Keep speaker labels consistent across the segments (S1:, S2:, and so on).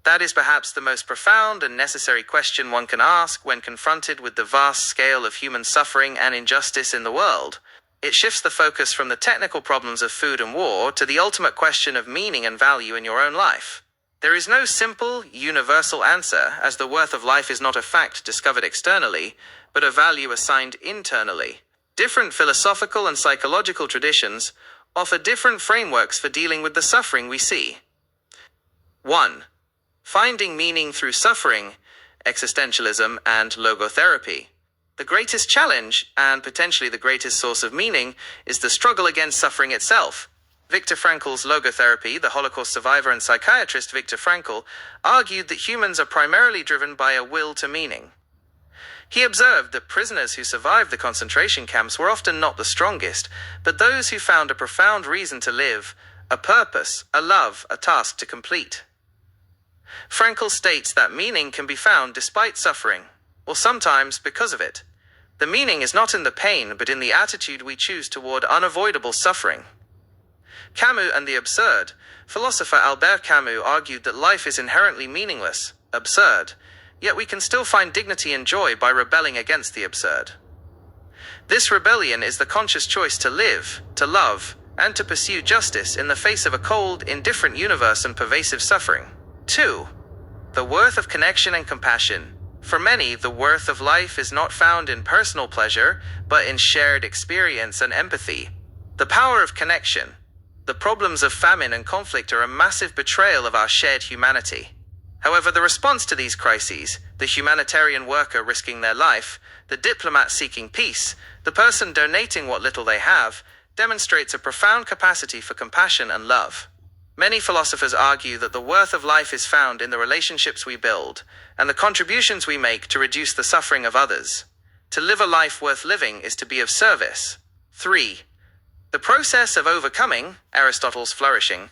S1: That is perhaps the most profound and necessary question one can ask when confronted with the vast scale of human suffering and injustice in the world. It shifts the focus from the technical problems of food and war to the ultimate question of meaning and value in your own life. There is no simple, universal answer, as the worth of life is not a fact discovered externally, but a value assigned internally. Different philosophical and psychological traditions offer different frameworks for dealing with the suffering we see. 1. Finding meaning through suffering, existentialism, and logotherapy. The greatest challenge, and potentially the greatest source of meaning, is the struggle against suffering itself. Viktor Frankl's logotherapy, the Holocaust survivor and psychiatrist Viktor Frankl, argued that humans are primarily driven by a will to meaning. He observed that prisoners who survived the concentration camps were often not the strongest, but those who found a profound reason to live, a purpose, a love, a task to complete. Frankl states that meaning can be found despite suffering, or sometimes because of it. The meaning is not in the pain, but in the attitude we choose toward unavoidable suffering. Camus and the absurd. Philosopher Albert Camus argued that life is inherently meaningless, absurd, yet we can still find dignity and joy by rebelling against the absurd. This rebellion is the conscious choice to live, to love, and to pursue justice in the face of a cold, indifferent universe and pervasive suffering. 2. The worth of connection and compassion. For many, the worth of life is not found in personal pleasure, but in shared experience and empathy. The power of connection. The problems of famine and conflict are a massive betrayal of our shared humanity. However, the response to these crises, the humanitarian worker risking their life, the diplomat seeking peace, the person donating what little they have, demonstrates a profound capacity for compassion and love. Many philosophers argue that the worth of life is found in the relationships we build, and the contributions we make to reduce the suffering of others. To live a life worth living is to be of service. 3. The process of overcoming, Aristotle's flourishing.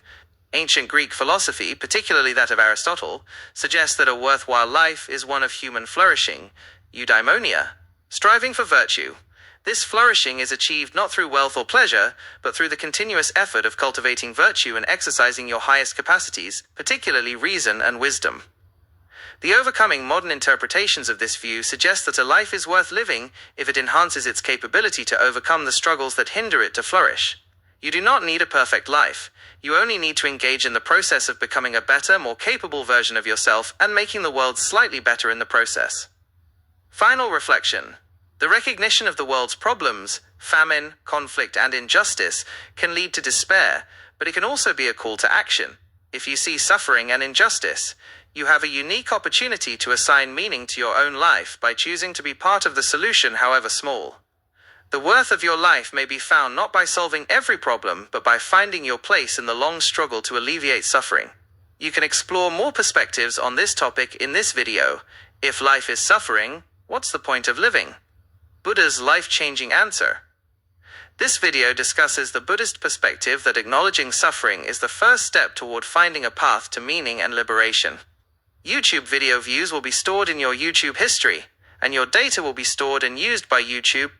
S1: Ancient Greek philosophy, particularly that of Aristotle, suggests that a worthwhile life is one of human flourishing, eudaimonia, striving for virtue. This flourishing is achieved not through wealth or pleasure, but through the continuous effort of cultivating virtue and exercising your highest capacities, particularly reason and wisdom. The overcoming modern interpretations of this view suggest that a life is worth living if it enhances its capability to overcome the struggles that hinder it to flourish. You do not need a perfect life. You only need to engage in the process of becoming a better, more capable version of yourself and making the world slightly better in the process. Final reflection. The recognition of the world's problems, famine, conflict, and injustice can lead to despair, but it can also be a call to action. If you see suffering and injustice, you have a unique opportunity to assign meaning to your own life by choosing to be part of the solution, however small. The worth of your life may be found not by solving every problem, but by finding your place in the long struggle to alleviate suffering. You can explore more perspectives on this topic in this video. If life is suffering, what's the point of living? Buddha's life-changing answer. This video discusses the Buddhist perspective that acknowledging suffering is the first step toward finding a path to meaning and liberation. YouTube video views will be stored in your YouTube history, and your data will be stored and used by YouTube